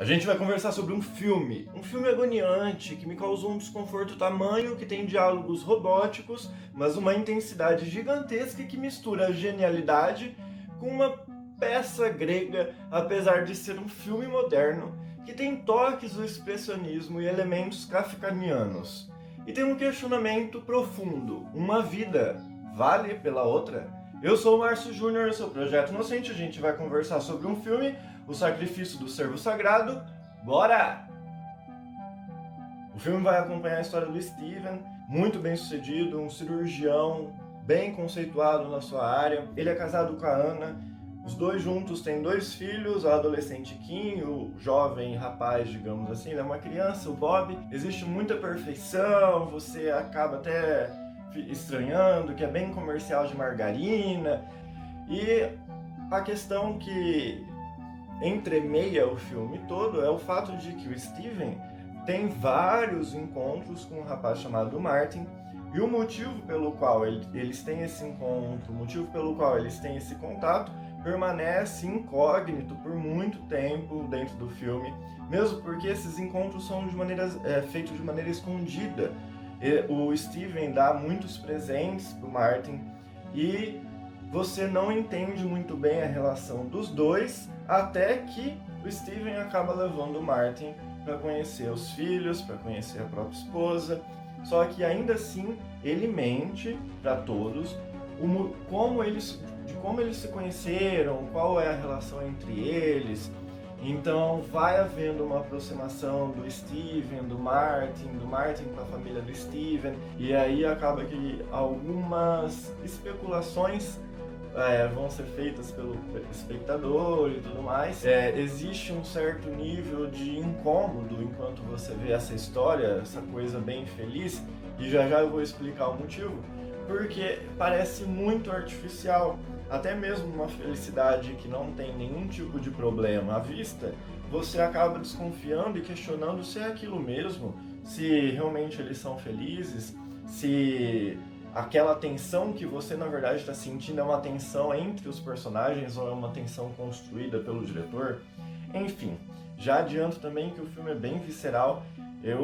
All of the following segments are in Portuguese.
A gente vai conversar sobre um filme agoniante que me causou um desconforto tamanho, que tem diálogos robóticos, mas uma intensidade gigantesca que mistura genialidade com uma peça grega, apesar de ser um filme moderno, que tem toques do expressionismo e elementos kafkanianos. E tem um questionamento profundo: uma vida vale pela outra? Eu sou o Márcio Júnior, esse é o Projeto Inocente. A gente vai conversar sobre um filme, O Sacrifício do Servo Sagrado. Bora! O filme vai acompanhar a história do Steven, muito bem sucedido, um cirurgião bem conceituado na sua área. Ele é casado com a Ana, os dois juntos têm 2 filhos, o adolescente Kim, o jovem rapaz, digamos assim, é uma criança, o Bob. Existe muita perfeição, você acaba até estranhando que é bem comercial de margarina. E a questão que entremeia o filme todo é o fato de que o Steven tem vários encontros com um rapaz chamado Martin, e o motivo pelo qual eles têm esse encontro, o motivo pelo qual eles têm esse contato, permanece incógnito por muito tempo dentro do filme, mesmo porque esses encontros são feitos de maneira escondida. O Steven dá muitos presentes para o Martin e você não entende muito bem a relação dos dois, até que o Steven acaba levando o Martin para conhecer os filhos, para conhecer a própria esposa. Só que ainda assim ele mente para todos de como eles se conheceram, qual é a relação entre eles. Então vai havendo uma aproximação do Steven, do Martin com a família do Steven, e aí acaba que algumas especulações vão ser feitas pelo espectador e tudo mais. Existe um certo nível de incômodo enquanto você vê essa história, essa coisa bem feliz, e já eu vou explicar o motivo, porque parece muito artificial. Até mesmo uma felicidade que não tem nenhum tipo de problema à vista, você acaba desconfiando e questionando se é aquilo mesmo, se realmente eles são felizes, se aquela tensão que você na verdade está sentindo é uma tensão entre os personagens ou é uma tensão construída pelo diretor. Enfim, já adianto também que o filme é bem visceral.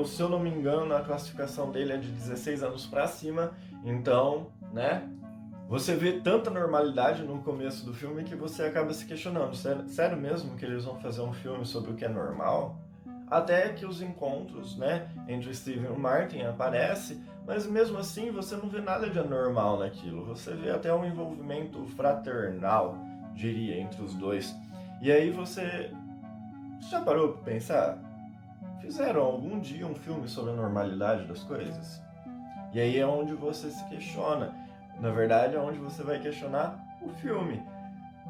Se eu não me engano, a classificação dele é de 16 anos para cima, então, né? Você vê tanta normalidade no começo do filme que você acaba se questionando, sério mesmo que eles vão fazer um filme sobre o que é normal? Até que os encontros, né, entre o Steven e o Martin aparecem, mas mesmo assim você não vê nada de anormal naquilo. Você vê até um envolvimento fraternal, diria, entre os dois. E aí você já parou para pensar? Fizeram algum dia um filme sobre a normalidade das coisas? E aí é onde você se questiona. Na verdade, é onde você vai questionar o filme.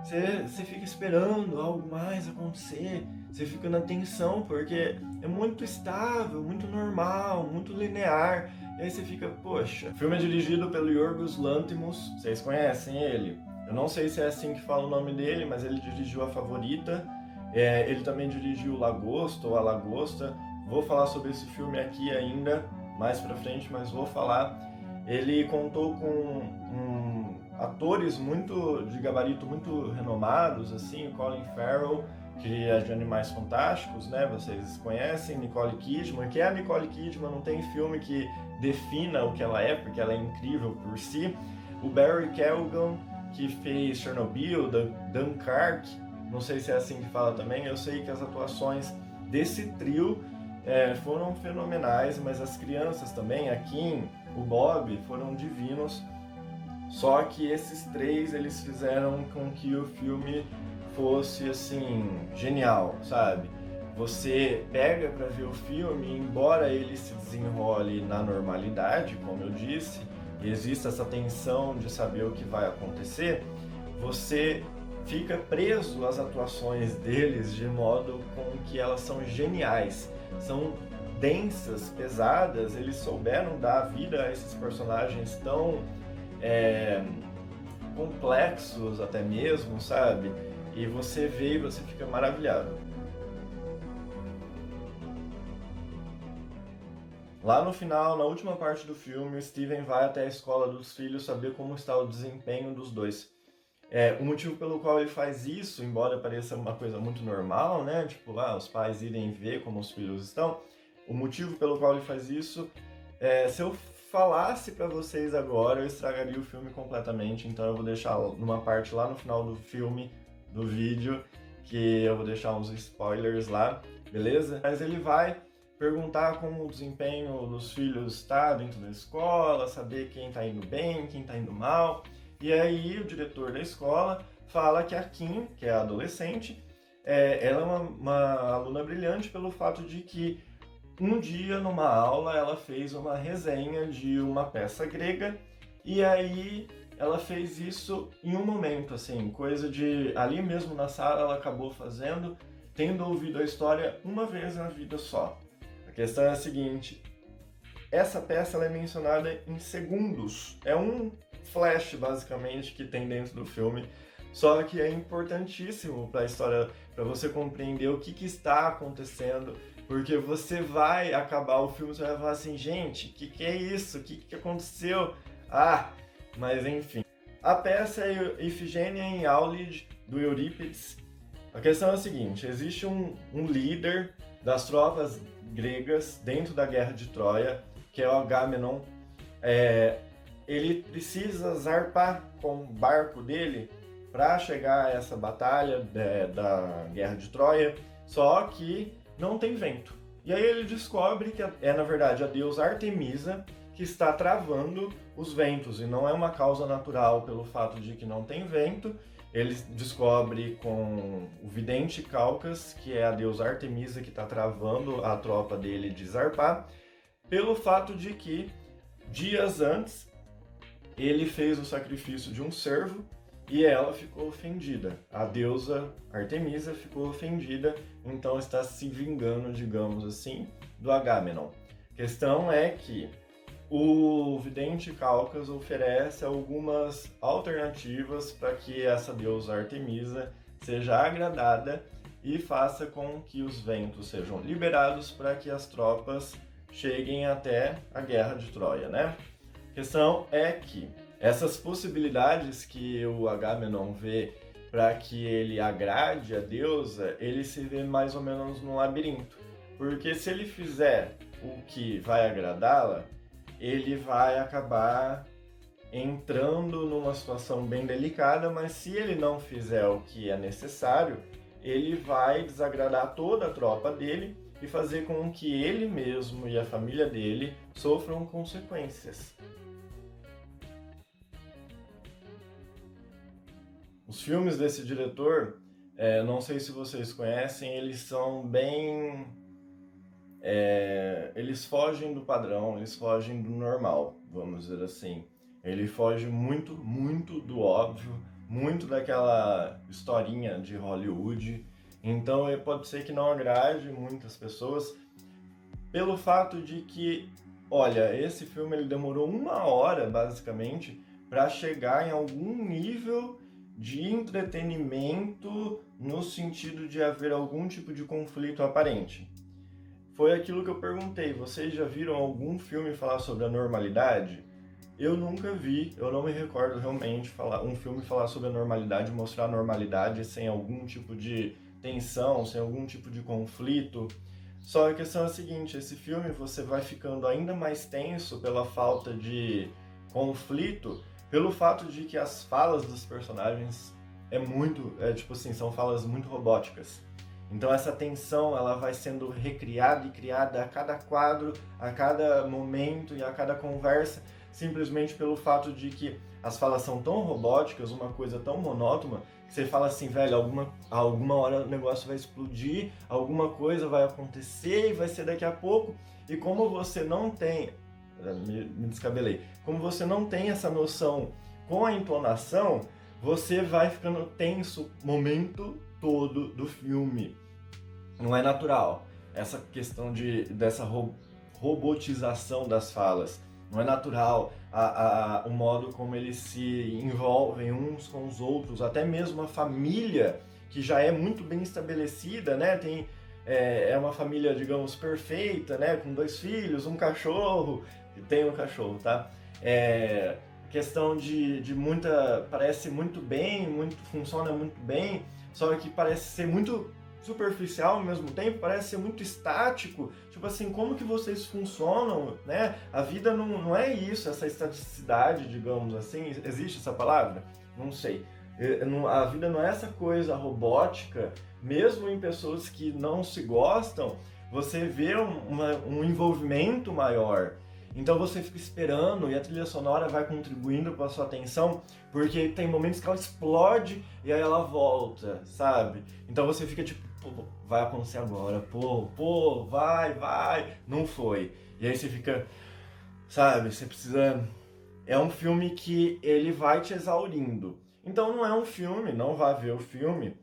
Você fica esperando algo mais acontecer, você fica na tensão, porque é muito estável, muito normal, muito linear. E aí você fica, poxa. O filme é dirigido pelo Yorgos Lanthimos, vocês conhecem ele? Eu não sei se é assim que fala o nome dele, mas ele dirigiu A Favorita, ele também dirigiu Lagosta ou A Lagosta. Vou falar sobre esse filme aqui ainda, mais pra frente, mas vou falar. Ele contou com atores de gabarito muito renomados, assim, o Colin Farrell, que é de Animais Fantásticos, né? Vocês conhecem, Nicole Kidman, que é a Nicole Kidman, não tem filme que defina o que ela é, porque ela é incrível por si. O Barry Keoghan, que fez Chernobyl, Dunkirk, não sei se é assim que fala também. Eu sei que as atuações desse trio foram fenomenais, mas as crianças também, a Kim, o Bob, foram divinos. Só que esses 3, eles fizeram com que o filme fosse, assim, genial, sabe? Você pega pra ver o filme, embora ele se desenrole na normalidade, como eu disse, e exista essa tensão de saber o que vai acontecer, você fica preso às atuações deles de modo com que elas são geniais. São densas, pesadas, eles souberam dar vida a esses personagens tão complexos até mesmo, sabe? E você vê e você fica maravilhado. Lá no final, na última parte do filme, o Steven vai até a escola dos filhos saber como está o desempenho dos dois. O motivo pelo qual ele faz isso, embora pareça uma coisa muito normal, né? Tipo, os pais irem ver como os filhos estão. O motivo pelo qual ele faz isso, se eu falasse pra vocês agora, eu estragaria o filme completamente. Então eu vou deixar numa parte lá no final do filme, do vídeo, que eu vou deixar uns spoilers lá, beleza? Mas ele vai perguntar como o desempenho dos filhos está dentro da escola, saber quem está indo bem, quem está indo mal. E aí o diretor da escola fala que a Kim, que é a adolescente, ela é uma aluna brilhante pelo fato de que um dia numa aula ela fez uma resenha de uma peça grega e aí ela fez isso em um momento, assim, coisa de ali mesmo na sala ela acabou fazendo, tendo ouvido a história uma vez na vida só. A questão é a seguinte, essa peça ela é mencionada em segundos, é um flash basicamente que tem dentro do filme, só que é importantíssimo para a história, para você compreender o que está acontecendo, porque você vai acabar o filme, você vai falar assim, gente, que é isso? O que aconteceu? Mas enfim. A peça é Ifigênia em Aulide, do Eurípides. A questão é a seguinte, existe um líder das tropas gregas dentro da Guerra de Troia, que é o Agamenon. Ele precisa zarpar com o barco dele para chegar a essa batalha da Guerra de Troia, só que não tem vento. E aí ele descobre que na verdade a deusa Artemisa que está travando os ventos, e não é uma causa natural pelo fato de que não tem vento. Ele descobre com o vidente Calcas, que é a deusa Artemisa que está travando a tropa dele de zarpar, pelo fato de que dias antes ele fez o sacrifício de um cervo e ela ficou ofendida. A deusa Artemisa ficou ofendida, então está se vingando, digamos assim, do Agamenon. A questão é que o vidente Calcas oferece algumas alternativas para que essa deusa Artemisa seja agradada e faça com que os ventos sejam liberados para que as tropas cheguem até a Guerra de Troia, né? A questão é que essas possibilidades que o Agamenon vê para que ele agrade a deusa, ele se vê mais ou menos num labirinto. Porque se ele fizer o que vai agradá-la, ele vai acabar entrando numa situação bem delicada, mas se ele não fizer o que é necessário, ele vai desagradar toda a tropa dele e fazer com que ele mesmo e a família dele sofram consequências. Os filmes desse diretor, não sei se vocês conhecem, eles são bem... eles fogem do padrão, eles fogem do normal, vamos dizer assim. Ele foge muito, muito do óbvio, muito daquela historinha de Hollywood. Então pode ser que não agrade muitas pessoas, pelo fato de que, olha, esse filme ele demorou 1 hora, basicamente, para chegar em algum nível de entretenimento no sentido de haver algum tipo de conflito aparente. Foi aquilo que eu perguntei, vocês já viram algum filme falar sobre a normalidade? Eu nunca vi, eu não me recordo realmente um filme falar sobre a normalidade, mostrar a normalidade sem algum tipo de tensão, sem algum tipo de conflito. Só que a questão é a seguinte, esse filme você vai ficando ainda mais tenso pela falta de conflito, pelo fato de que as falas dos personagens tipo assim, são falas muito robóticas. Então essa tensão ela vai sendo recriada e criada a cada quadro, a cada momento e a cada conversa, simplesmente pelo fato de que as falas são tão robóticas, uma coisa tão monótona, que você fala assim, velho, alguma hora o negócio vai explodir, alguma coisa vai acontecer e vai ser daqui a pouco, e como você não tem... me descabelei. Como você não tem essa noção com a entonação, você vai ficando tenso o momento todo do filme. Não é natural. Essa questão dessa robotização das falas. Não é natural o modo como eles se envolvem uns com os outros. Até mesmo a família, que já é muito bem estabelecida, né? É uma família, digamos, perfeita, né? Com 2 filhos, um cachorro. Tem um cachorro, tá? questão de muita... parece muito bem, funciona muito bem, só que parece ser muito superficial ao mesmo tempo, parece ser muito estático. Tipo assim, como que vocês funcionam, né? A vida não é isso, essa estaticidade, digamos assim. Existe essa palavra? Não sei. A vida não é essa coisa robótica, mesmo em pessoas que não se gostam, você vê um envolvimento maior. Então você fica esperando e a trilha sonora vai contribuindo para a sua atenção, porque tem momentos que ela explode e aí ela volta, sabe? Então você fica tipo, pô, vai acontecer agora, pô, vai, não foi. E aí você fica, sabe, você precisa... É um filme que ele vai te exaurindo. Então não é um filme, não vá ver o filme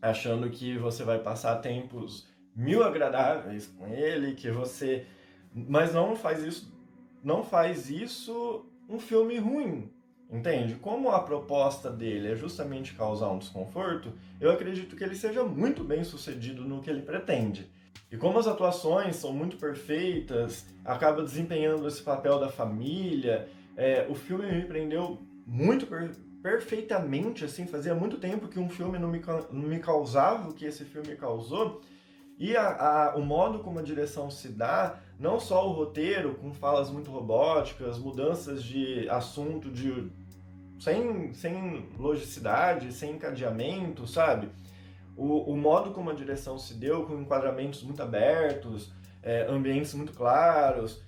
achando que você vai passar tempos mil agradáveis com ele, que você... Mas não faz isso um filme ruim, entende? Como a proposta dele é justamente causar um desconforto, eu acredito que ele seja muito bem sucedido no que ele pretende. E como as atuações são muito perfeitas, acaba desempenhando esse papel da família, o filme me prendeu muito perfeitamente, assim, fazia muito tempo que um filme não me causava o que esse filme causou. E o modo como a direção se dá, não só o roteiro, com falas muito robóticas, mudanças de assunto sem logicidade, sem encadeamento, sabe? O modo como a direção se deu, com enquadramentos muito abertos, ambientes muito claros,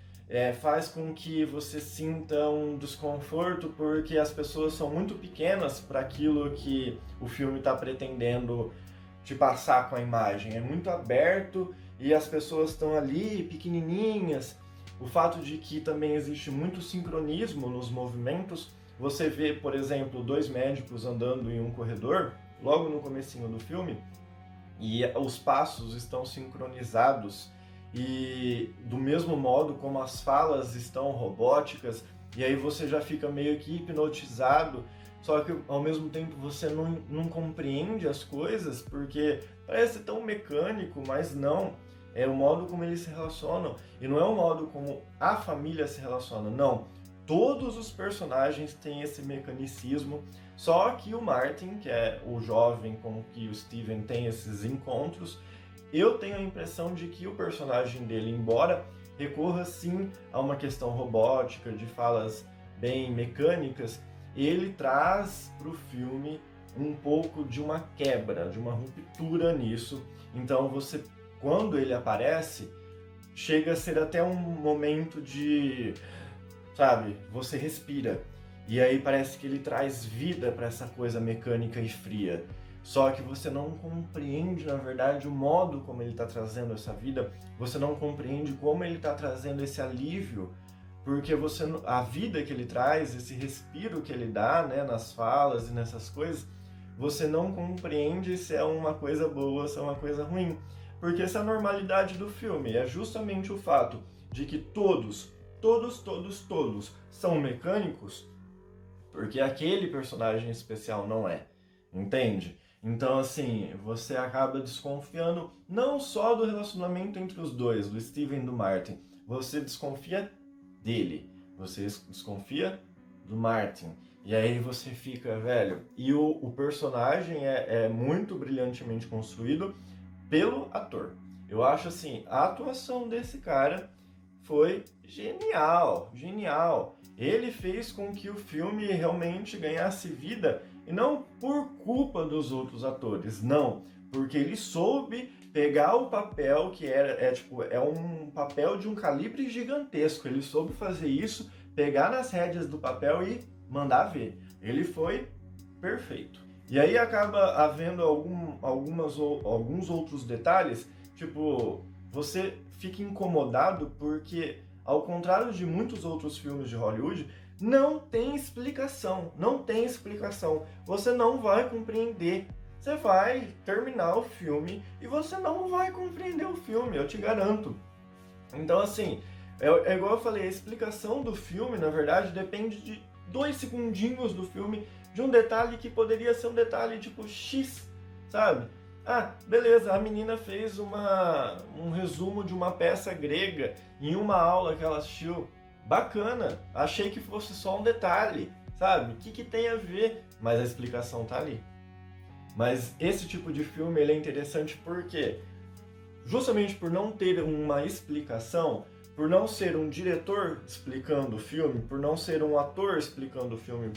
faz com que você sinta um desconforto porque as pessoas são muito pequenas para aquilo que o filme está pretendendo te passar com a imagem. É muito aberto e as pessoas estão ali pequenininhas. O fato de que também existe muito sincronismo nos movimentos. Você vê, por exemplo, dois médicos andando em um corredor, logo no comecinho do filme, e os passos estão sincronizados e do mesmo modo como as falas estão robóticas, e aí você já fica meio que hipnotizado, só que ao mesmo tempo você não compreende as coisas, porque parece tão mecânico, mas não. É o modo como eles se relacionam, e não é o modo como a família se relaciona, não. Todos os personagens têm esse mecanicismo, só que o Martin, que é o jovem com que o Steven tem esses encontros, eu tenho a impressão de que o personagem dele, embora recorra sim a uma questão robótica, de falas bem mecânicas, ele traz para o filme um pouco de uma quebra, de uma ruptura nisso. Então você, quando ele aparece, chega a ser até um momento de, sabe, você respira. E aí parece que ele traz vida para essa coisa mecânica e fria. Só que você não compreende, na verdade, o modo como ele está trazendo essa vida, você não compreende como ele está trazendo esse alívio, porque a vida que ele traz, esse respiro que ele dá, né, nas falas e nessas coisas, você não compreende se é uma coisa boa ou se é uma coisa ruim. Porque essa é a normalidade do filme, é justamente o fato de que todos são mecânicos, porque aquele personagem especial não é, entende? Então, assim, você acaba desconfiando não só do relacionamento entre os dois, do Steven e do Martin. Você desconfia dele, você desconfia do Martin. E aí você fica, velho... E o personagem é muito brilhantemente construído pelo ator. Eu acho, assim, a atuação desse cara foi genial, genial. Ele fez com que o filme realmente ganhasse vida, e não por culpa dos outros atores, não, porque ele soube pegar o papel que é um papel de um calibre gigantesco. Ele soube fazer isso, pegar nas rédeas do papel e mandar ver. Ele foi perfeito. E aí acaba havendo alguns outros detalhes, tipo, você fica incomodado porque, ao contrário de muitos outros filmes de Hollywood, não tem explicação, não tem explicação. Você não vai compreender. Você vai terminar o filme e você não vai compreender o filme, eu te garanto. Então, assim, é igual eu falei, a explicação do filme, na verdade, depende de 2 segundinhos do filme, de um detalhe que poderia ser um detalhe tipo X, sabe? Ah, beleza, a menina fez um resumo de uma peça grega em uma aula que ela assistiu. bacana, achei que fosse só um detalhe, sabe? O que tem a ver? Mas a explicação tá ali. Mas esse tipo de filme ele é interessante porque, justamente por não ter uma explicação, por não ser um diretor explicando o filme, por não ser um ator explicando o filme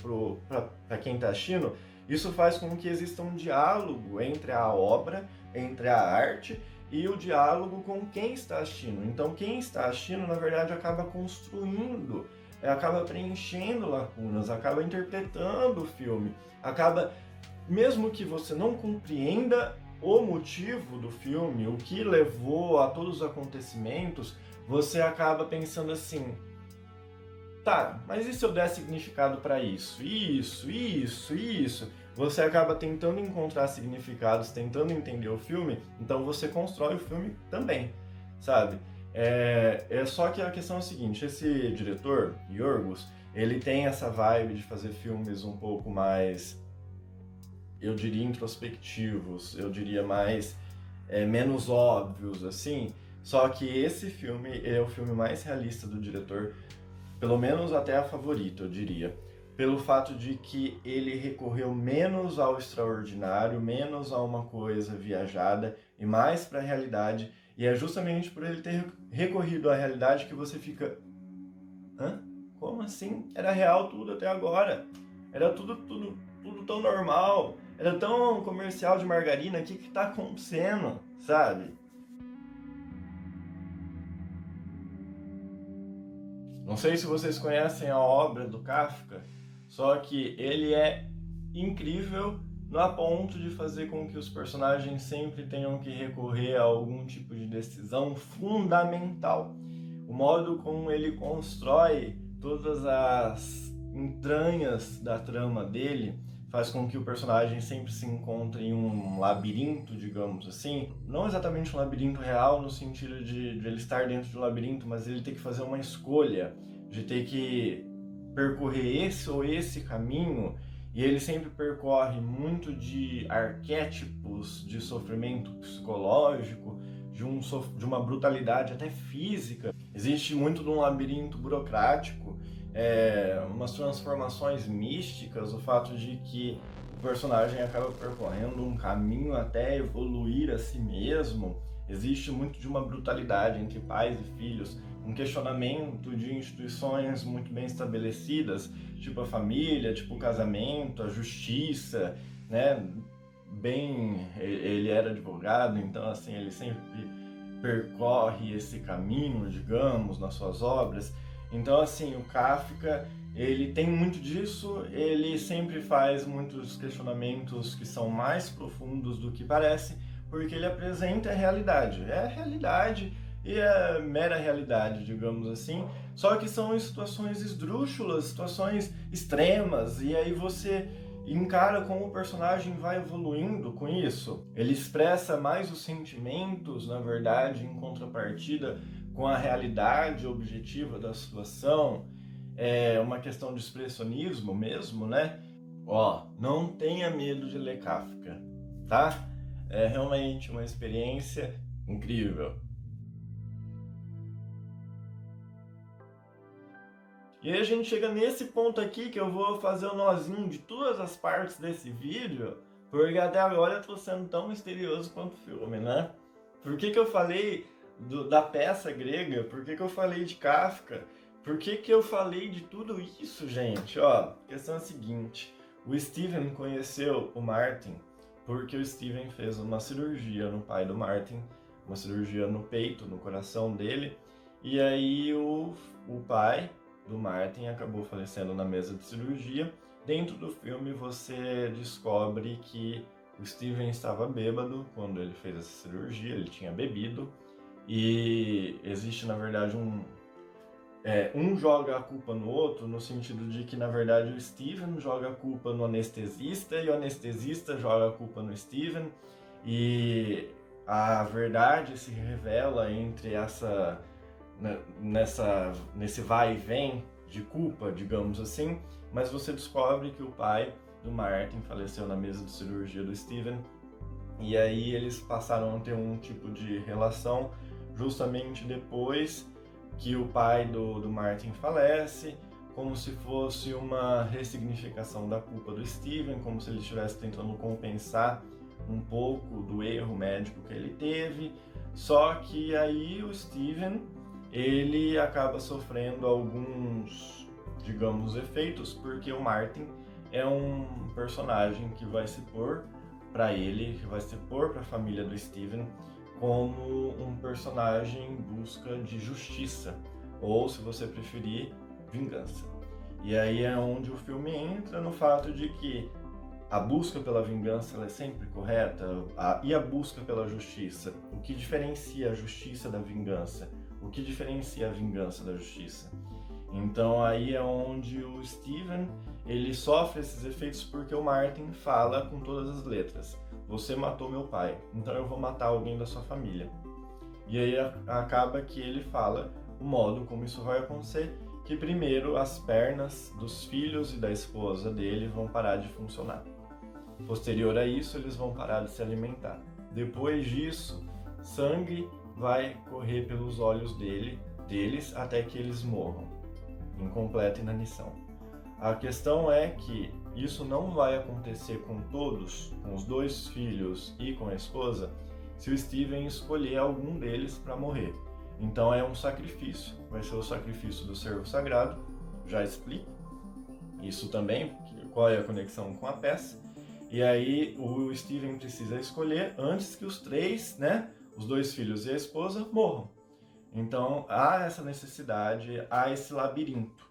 para quem está assistindo, isso faz com que exista um diálogo entre a obra, entre a arte e o diálogo com quem está assistindo. Então quem está assistindo, na verdade, acaba construindo, acaba preenchendo lacunas, acaba interpretando o filme, acaba, mesmo que você não compreenda o motivo do filme, o que levou a todos os acontecimentos, você acaba pensando assim, tá, mas e se eu der significado para isso? Isso? Você acaba tentando encontrar significados, tentando entender o filme, então você constrói o filme também, sabe? É só que a questão é a seguinte, esse diretor, Yorgos, ele tem essa vibe de fazer filmes um pouco mais, eu diria, introspectivos, eu diria mais, menos óbvios, assim. Só que esse filme é o filme mais realista do diretor, pelo menos até a favorita, eu diria. Pelo fato de que ele recorreu menos ao extraordinário, menos a uma coisa viajada e mais para a realidade. E é justamente por ele ter recorrido à realidade que você fica... Hã? Como assim? Era real tudo até agora. Era tudo tão normal. Era tão comercial de margarina. O que tá acontecendo? Sabe? Não sei se vocês conhecem a obra do Kafka, só que ele é incrível a ponto de fazer com que os personagens sempre tenham que recorrer a algum tipo de decisão fundamental. O modo como ele constrói todas as entranhas da trama dele faz com que o personagem sempre se encontre em um labirinto, digamos assim. Não exatamente um labirinto real no sentido de ele estar dentro de um labirinto, mas ele ter que fazer uma escolha, de ter que percorrer esse ou esse caminho, e ele sempre percorre muito de arquétipos de sofrimento psicológico, de uma brutalidade até física. Existe muito de um labirinto burocrático, umas transformações místicas, o fato de que o personagem acaba percorrendo um caminho até evoluir a si mesmo. Existe muito de uma brutalidade entre pais e filhos, um questionamento de instituições muito bem estabelecidas, tipo a família, tipo o casamento, a justiça, né? Ele era advogado, então assim, ele sempre percorre esse caminho, digamos, nas suas obras. Então, assim, o Kafka, ele tem muito disso, ele sempre faz muitos questionamentos que são mais profundos do que parece, porque ele apresenta a realidade. É a realidade e é mera realidade, digamos assim, só que são em situações esdrúxulas, situações extremas, e aí você encara como o personagem vai evoluindo com isso. Ele expressa mais os sentimentos, na verdade, em contrapartida com a realidade objetiva da situação. É uma questão de expressionismo mesmo, né? Não tenha medo de ler Kafka, tá? É realmente uma experiência incrível. E aí a gente chega nesse ponto aqui que eu vou fazer o nozinho de todas as partes desse vídeo, porque até agora eu tô sendo tão misterioso quanto o filme, né? Por que eu falei da peça grega? Por que eu falei de Kafka? Por que eu falei de tudo isso, gente? A questão é a seguinte, o Steven conheceu o Martin porque o Steven fez uma cirurgia no pai do Martin, uma cirurgia no peito, no coração dele, e aí o pai do Martin acabou falecendo na mesa de cirurgia. Dentro do filme você descobre que o Steven estava bêbado quando ele fez essa cirurgia, ele tinha bebido, e existe na verdade um joga a culpa no outro, no sentido de que na verdade o Steven joga a culpa no anestesista e o anestesista joga a culpa no Steven, e a verdade se revela entre nesse vai e vem de culpa, digamos assim, mas você descobre que o pai do Martin faleceu na mesa de cirurgia do Steven, e aí eles passaram a ter um tipo de relação justamente depois que o pai do Martin falece, como se fosse uma ressignificação da culpa do Steven, como se ele estivesse tentando compensar um pouco do erro médico que ele teve. Só que aí o Steven, ele acaba sofrendo alguns, digamos, efeitos, porque o Martin é um personagem que vai se pôr para ele, que vai se pôr para a família do Steven como um personagem em busca de justiça, ou, se você preferir, vingança. E aí é onde o filme entra no fato de que a busca pela vingança ela é sempre correta, e a busca pela justiça. O que diferencia a justiça da vingança? O que diferencia a vingança da justiça? Então aí é onde o Steven ele sofre esses efeitos porque o Martin fala com todas as letras: você matou meu pai, então eu vou matar alguém da sua família. E aí acaba que ele fala o modo como isso vai acontecer, que primeiro as pernas dos filhos e da esposa dele vão parar de funcionar. Posterior a isso, eles vão parar de se alimentar. Depois disso, sangue vai correr pelos olhos deles até que eles morram, em completa inanição. A questão é que isso não vai acontecer com todos, com os 2 filhos e com a esposa, se o Steven escolher algum deles para morrer. Então é um sacrifício, vai ser o sacrifício do servo sagrado, já explico isso também, qual é a conexão com a peça. E aí o Steven precisa escolher antes que os 3, né, os 2 filhos e a esposa morram. Então há essa necessidade, há esse labirinto.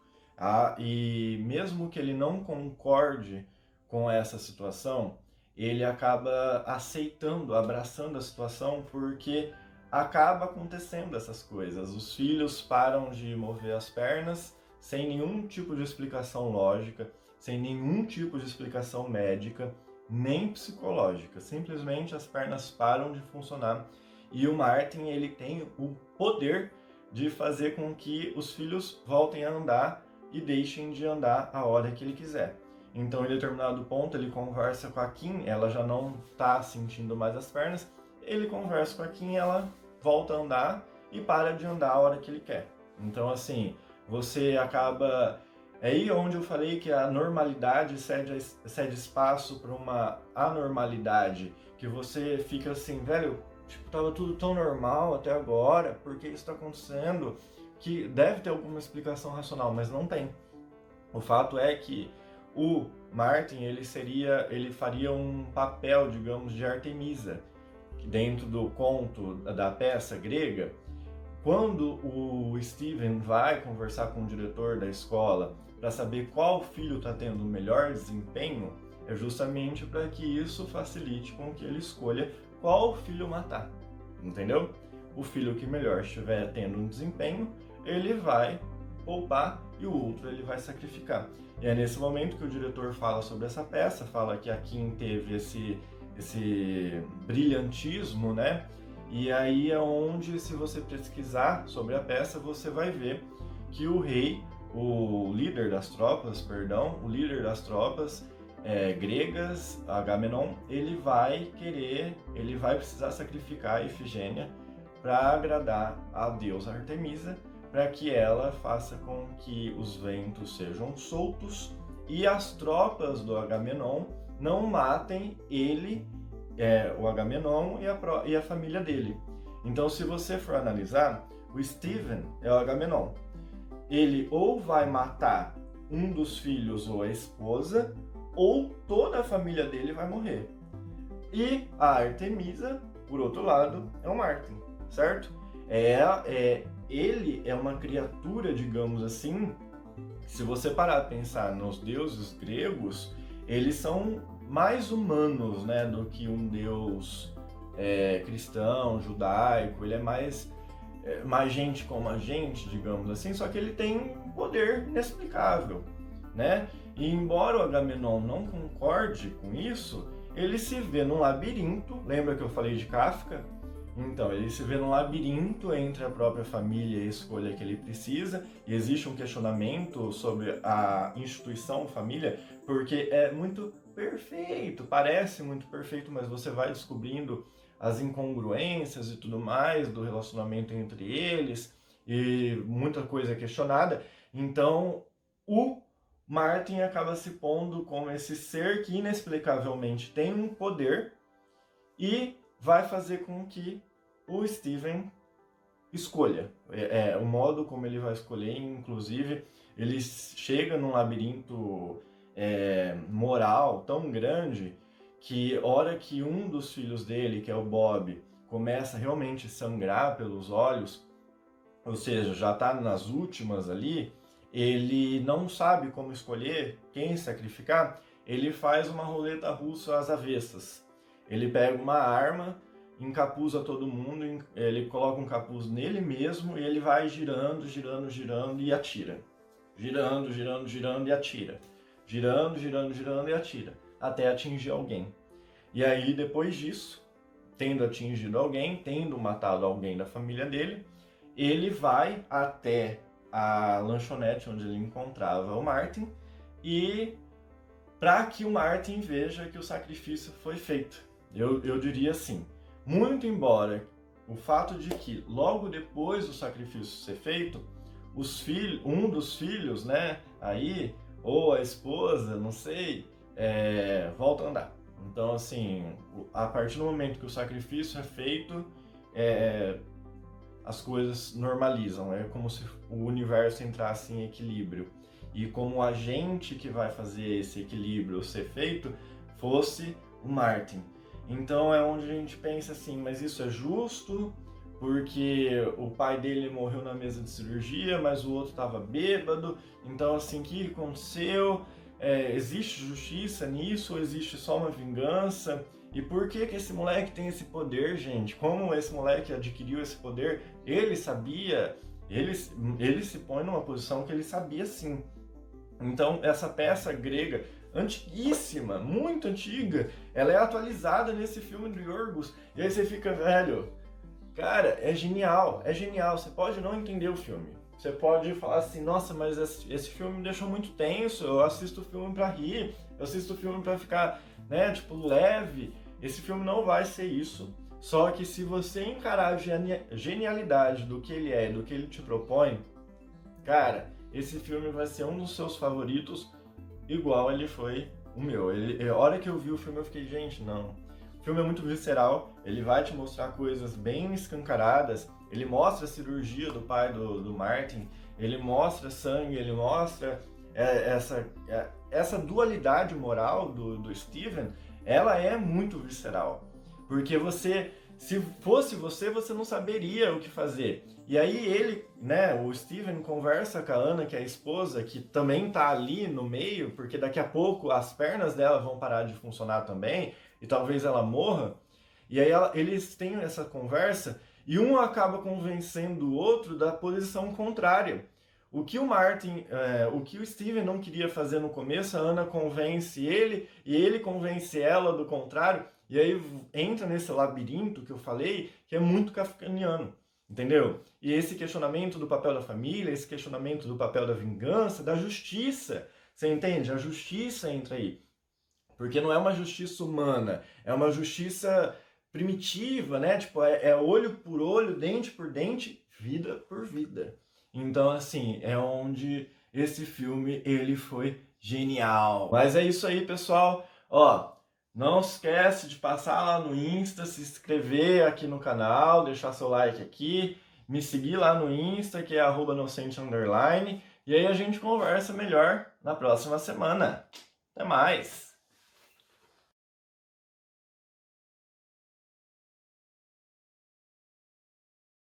E mesmo que ele não concorde com essa situação, ele acaba aceitando, abraçando a situação, porque acaba acontecendo essas coisas. Os filhos param de mover as pernas sem nenhum tipo de explicação lógica, sem nenhum tipo de explicação médica, nem psicológica. Simplesmente as pernas param de funcionar. E o Martin, ele tem o poder de fazer com que os filhos voltem a andar e deixem de andar a hora que ele quiser. Então, em determinado ponto, ele conversa com a Kim, ela já não está sentindo mais as pernas, ele conversa com a Kim, ela volta a andar e para de andar a hora que ele quer. Então, assim, você acaba... É aí onde eu falei que a normalidade cede espaço para uma anormalidade, que você fica assim, velho, tipo, tava tudo tão normal até agora, por que isso está acontecendo? Que deve ter alguma explicação racional, mas não tem. O fato é que o Martin, ele faria um papel, digamos, de Artemisa, dentro do conto da peça grega. Quando o Steven vai conversar com o diretor da escola para saber qual filho está tendo o melhor desempenho, é justamente para que isso facilite com que ele escolha qual filho matar, entendeu? O filho que melhor estiver tendo um desempenho, ele vai poupar e o outro ele vai sacrificar. E é nesse momento que o diretor fala sobre essa peça, fala que a Kim teve esse brilhantismo, né? E aí é onde, se você pesquisar sobre a peça, você vai ver que o rei, o líder das tropas gregas, Agamenon, ele vai precisar sacrificar a Ifigênia para agradar a deusa Artemisa, para que ela faça com que os ventos sejam soltos e as tropas do Agamenon não matem ele, o Agamenon e a família dele. Então, se você for analisar, o Steven é o Agamenon. Ele ou vai matar um dos filhos ou a esposa, ou toda a família dele vai morrer. E a Artemisa, por outro lado, é o Martin, certo? Ele é uma criatura, digamos assim, se você parar a pensar nos deuses gregos, eles são mais humanos, né, do que um deus cristão, judaico. Ele é mais gente como a gente, digamos assim, só que ele tem um poder inexplicável, né? E embora o Agamenon não concorde com isso, ele se vê num labirinto. Lembra que eu falei de Kafka? Então, ele se vê num labirinto entre a própria família e a escolha que ele precisa, e existe um questionamento sobre a instituição família, porque é muito perfeito, parece muito perfeito, mas você vai descobrindo as incongruências e tudo mais do relacionamento entre eles, e muita coisa é questionada. Então, o Martin acaba se pondo como esse ser que inexplicavelmente tem um poder e vai fazer com que o Steven escolha. O modo como ele vai escolher, inclusive, ele chega num labirinto moral tão grande que hora que um dos filhos dele, que é o Bob, começa a realmente sangrar pelos olhos, ou seja, já está nas últimas ali, ele não sabe como escolher quem sacrificar, ele faz uma roleta russa às avessas. Ele pega uma arma, encapuza todo mundo, ele coloca um capuz nele mesmo e ele vai girando, girando, girando e atira. Girando, girando, girando e atira. Girando, girando, girando e atira. Até atingir alguém. E aí, depois disso, tendo atingido alguém, tendo matado alguém da família dele, ele vai até a lanchonete onde ele encontrava o Martin e para que o Martin veja que o sacrifício foi feito. Eu diria assim, muito embora o fato de que logo depois do sacrifício ser feito, um dos filhos, né, aí, ou a esposa, não sei, volta a andar. Então, assim, a partir do momento que o sacrifício é feito, as coisas normalizam, é como se o universo entrasse em equilíbrio. E como a gente que vai fazer esse equilíbrio ser feito fosse o Martin. Então é onde a gente pensa assim, mas isso é justo? Porque o pai dele morreu na mesa de cirurgia, mas o outro estava bêbado. Então assim, o que aconteceu? Existe justiça nisso ou existe só uma vingança? E por que esse moleque tem esse poder, gente? Como esse moleque adquiriu esse poder? Ele sabia, ele se põe numa posição que ele sabia sim. Então, essa peça grega, antiguíssima, muito antiga, ela é atualizada nesse filme do Yorgos. E aí você fica, velho, cara, é genial, é genial. Você pode não entender o filme. Você pode falar assim, nossa, mas esse filme me deixou muito tenso, eu assisto o filme pra rir, eu assisto o filme pra ficar, né, tipo, leve. Esse filme não vai ser isso. Só que se você encarar a genialidade do que ele é, do que ele te propõe, cara, esse filme vai ser um dos seus favoritos, igual ele foi o meu. A hora que eu vi o filme eu fiquei, gente, não. O filme é muito visceral, ele vai te mostrar coisas bem escancaradas, ele mostra a cirurgia do pai do Martin, ele mostra sangue, ele mostra essa dualidade moral do Steven, ela é muito visceral. Porque se fosse você não saberia o que fazer. E aí ele, né, o Steven conversa com a Ana, que é a esposa, que também tá ali no meio, porque daqui a pouco as pernas dela vão parar de funcionar também, e talvez ela morra. E aí eles têm essa conversa, e um acaba convencendo o outro da posição contrária. O que o Steven não queria fazer no começo, a Ana convence ele, e ele convence ela do contrário, e aí entra nesse labirinto que eu falei, que é muito kafkaniano, entendeu? E esse questionamento do papel da família, esse questionamento do papel da vingança, da justiça, você entende? A justiça entra aí. Porque não é uma justiça humana, é uma justiça primitiva, né? Tipo, é olho por olho, dente por dente, vida por vida. Então, assim, é onde esse filme, ele foi genial. Mas é isso aí, pessoal. Ó, não esquece de passar lá no Insta, se inscrever aqui no canal, deixar seu like aqui, me seguir lá no Insta, que é @nocente_, e aí a gente conversa melhor na próxima semana. Até mais!